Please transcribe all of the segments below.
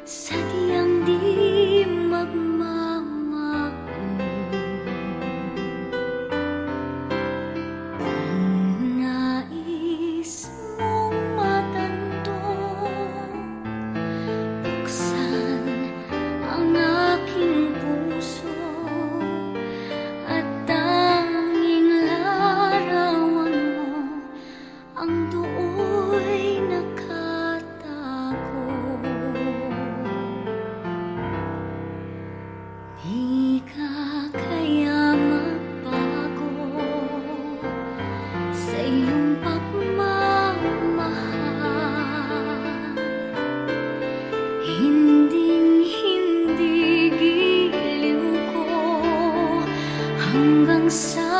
sadyang di magmamahal. Kung nais mong matanto, buksan ang aking puso at tanging larawan mo ang dooy nakatago. Di ka kaya magbago sa iyong pagmamahal. Hinding-hindi giliw ko hanggang sa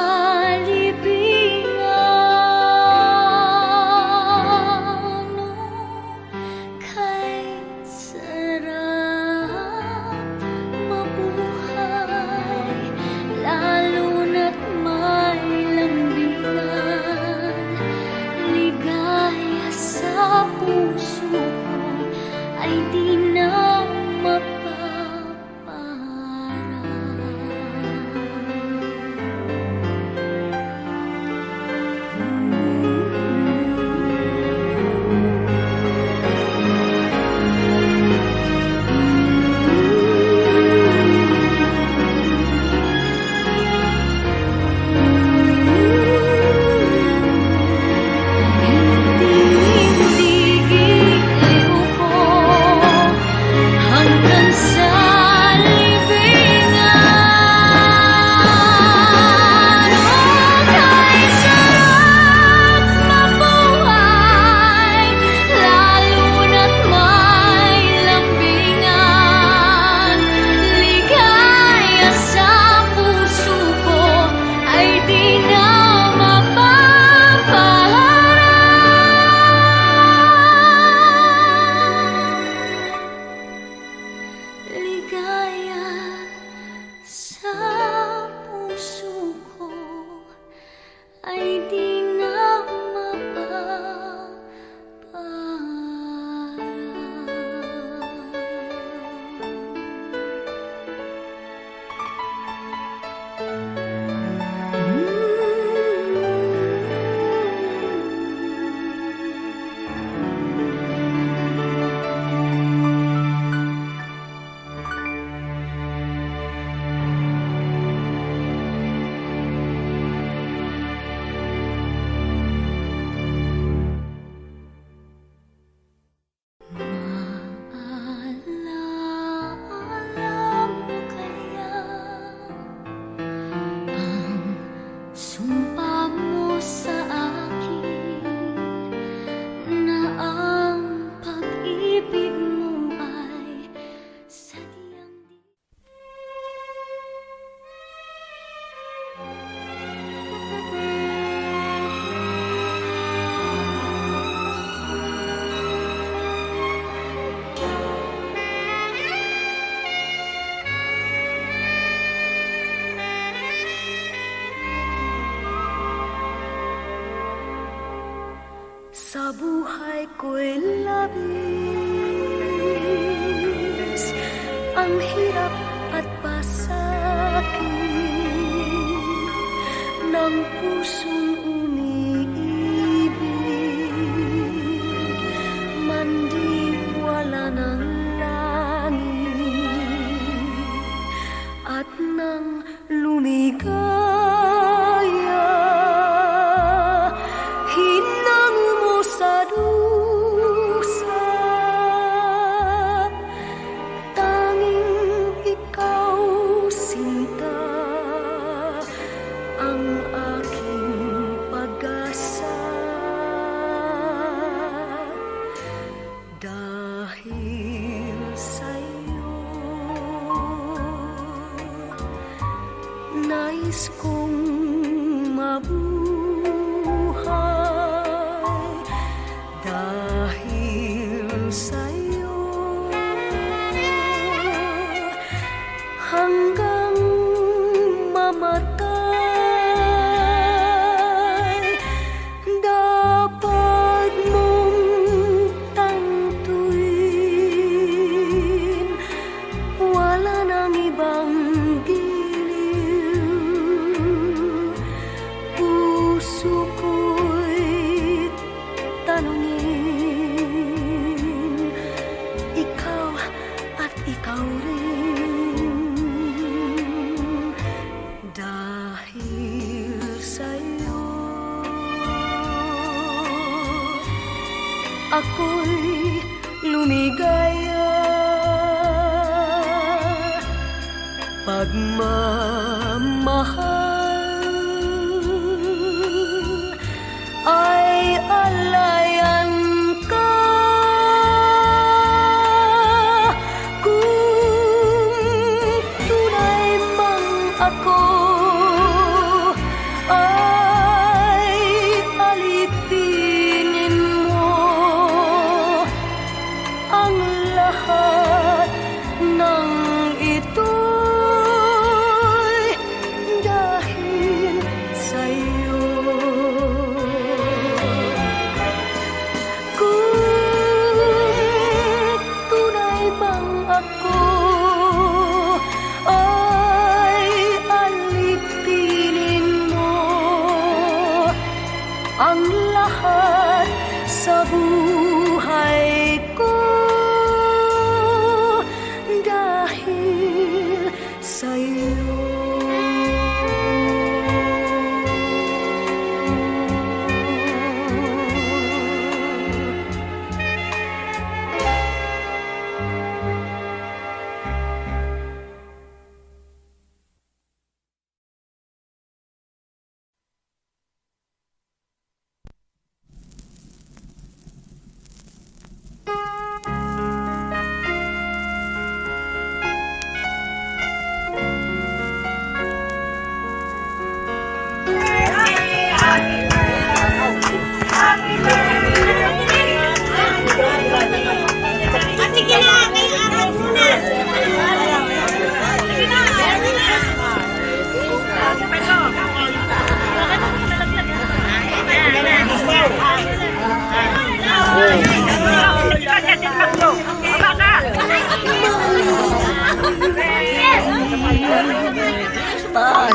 libingan. Kay sarap mabuhay, lalo na't may lambingan. Ligaya sa puso ko ay di na hanggang sa libingan. Kay sarap mabuhay, lalo na't may lambingan. Ligaya sa puso ko ay di na ligaya sa puso ko ay di na Maalala mo kaya ang sumpa mo sa akin na ang pag-ibig mo ay sadyang di... Sa buhay ko'y labis ang hirap at pasakit ng pusong umiibig, mandiwala ng langit at nang lumigaya. Sa dusa, tanging ikaw, sinta, ang aking pag-asa. Dahil sa'yo, nais kong mabuhay. Dahil sa'yo, hanggang mamatay, dapat mong tantuin ikaw rin. Dahil sa'yo ako'y lumigaya. Pagmamahal ay alayan ka. Kung tunay mang ako ay alipinin mo ang lahat ng ito'y dahil sa'yo. Kung tunay bang ako ay alipinin mo ang lahat sa buhay ko dahil sa'yo.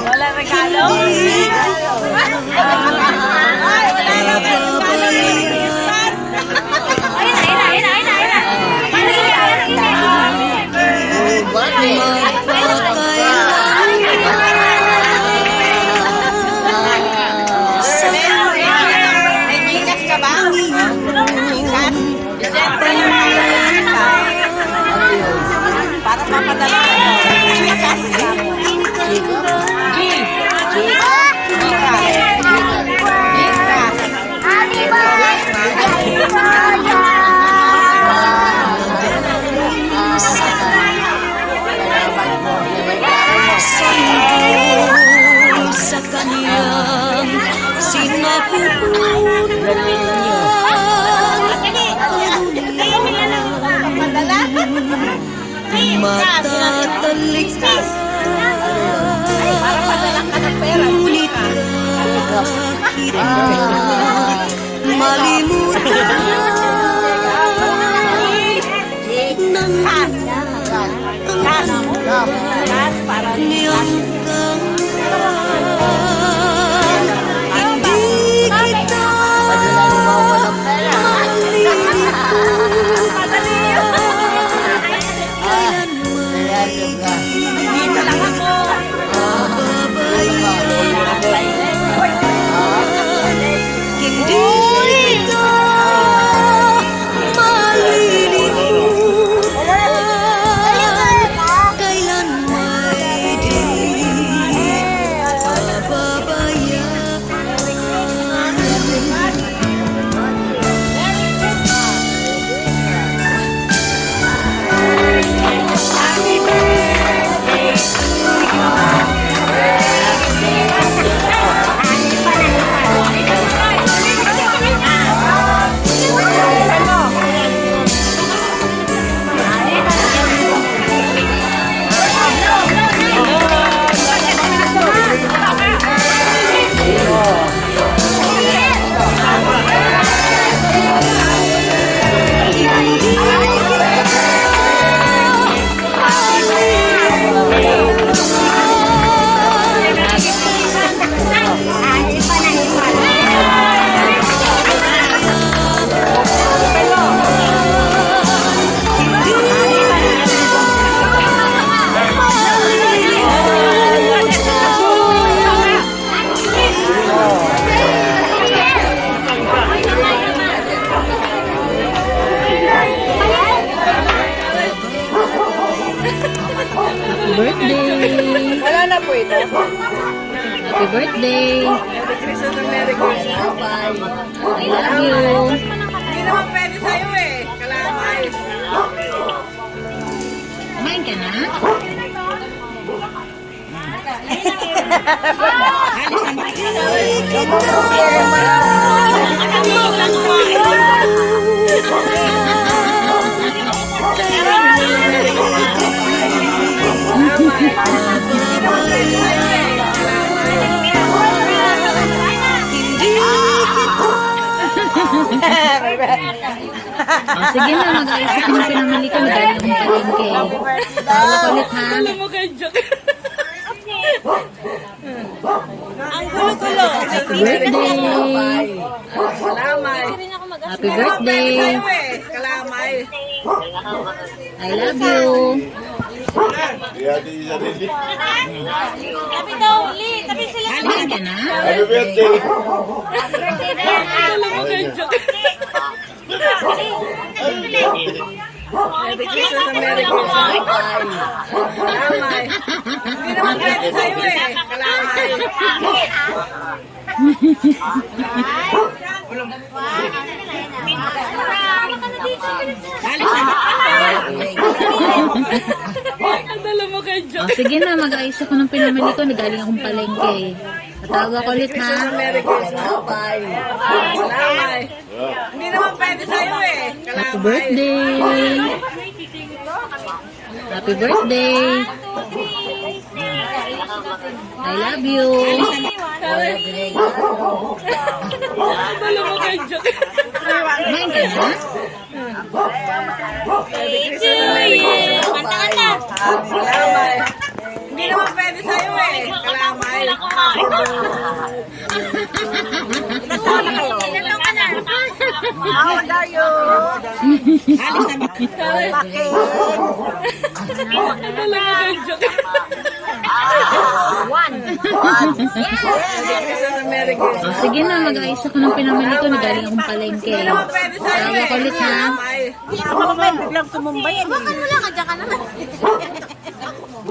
Wala regalo? Para mapadala sa kaniyang matatalik ka, ngunit kahit malimutan ng niyang hindi kita hindi po ito. Happy birthday. Merry Christmas and Merry Christmas. Bye. I love you. Hindi naman pwede sa'yo eh. Kalamay. Kumain ka na? Oh, sige na, mag-ayos ako ng pinamili ko. Madali akong palengke. Tawag ulit ha. Alam mo kayo, joke. Ang gulo-gulo. Happy birthday. Kalamay. Happy birthday. Sa'yo eh. Kalamay. I love you. Kumain ka na? Happy birthday! Alam mo kayo, joke. Merry Christmas and Merry Christmas. Kalamay. Hindi naman pwede sa'yo eh. Kalamay. Alam mo kayo, Oh, joke. sige na, mag-ayos ako ng pinamili ko. Nagaling akong palengke. Tawag ako ulit Christmas ha. and Merry Christmas. Bye. Kalamay. Hindi naman pwede sa'yo eh. Happy Kalamay. birthday. Happy birthday. I love you. Alam mo kayo, joke. Kumain ka na? Merry Christmas and Merry Christmas. Bye. Kalamay. Hindi naman pwede sa'yo eh. Kalamay. How are you? Alam mo kayo, joke. Merry Christmas and Merry Christmas. Oh, sige na, mag-ayos ako ng pinamili ko. Nagaling akong palengke. Hindi naman pwede sa'yo Tawag eh. ako ulit ha. Kalamay. Biglang sumumbay yan. Bakit mo lang, kadya ka naman.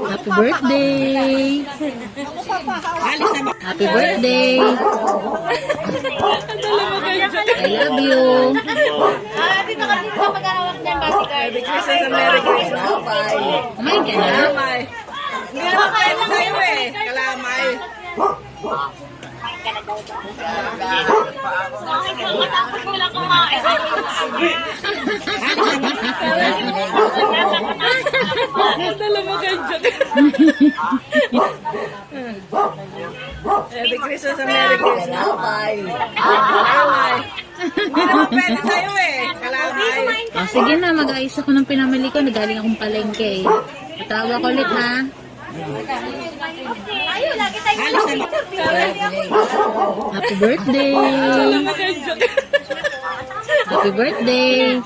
Happy birthday. Happy birthday. Alam mo kayo, joke. I love you. Dito ka mag-aawak ng bodyguard. Merry Christmas and Merry Christmas. Bye. Kumain ka na? Kalamay. Hindi naman pwede sa'yo eh. Kalamay. Alam mo kayo, joke. Merry Christmas and Merry Christmas. Bye. Kalamay. Hindi naman pwede sa'yo eh. Kalamay. Oh, sige na, mag-ayos ako ng pinamili ko. Nagaling akong palengke. Tawag ako ulit ha. Ayun, lagi tayo Happy birthday. Alam mo kayo, joke. Happy birthday.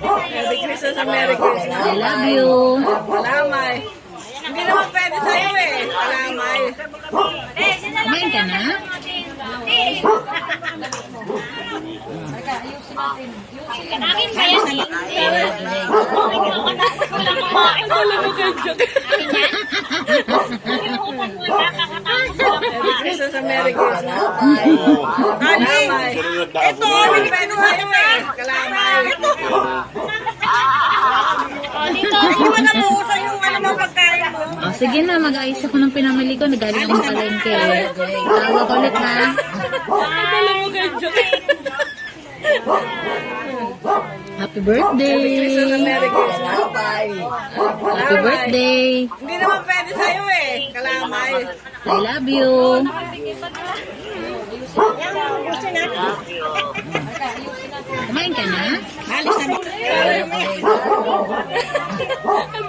Merry Christmas and Merry Christmas. I love you. Kalamay. Hindi naman pwede sa'yo eh. Kalamay. Kumain ka na? Akin ba yan? Alam mo kayo, joke. Merry Christmas and Merry Christmas. Kalamay. Ito, hindi pwede sa'yo eh. Kalamay. Dito, hindi mo nabuhusan yung ano mo pagkain mo. Oh, sige na, mag-ayos ako ng pinamili ko. Nagaling akong palengke. Tawag ako ulit ha. Alam mo kayo, joke. Happy birthday. Merry Christmas and Merry Christmas. Bye. Happy birthday. Hindi naman pwede sa'yo eh. Kalamay. I love you. Kumain ka na?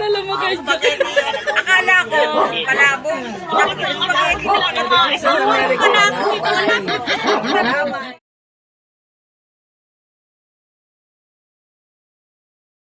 Alam mo kayo, joke. Akala ko, palabong. Dapat yung spaghetti. Merry Christmas and Merry Christmas. Bye. Kalamay.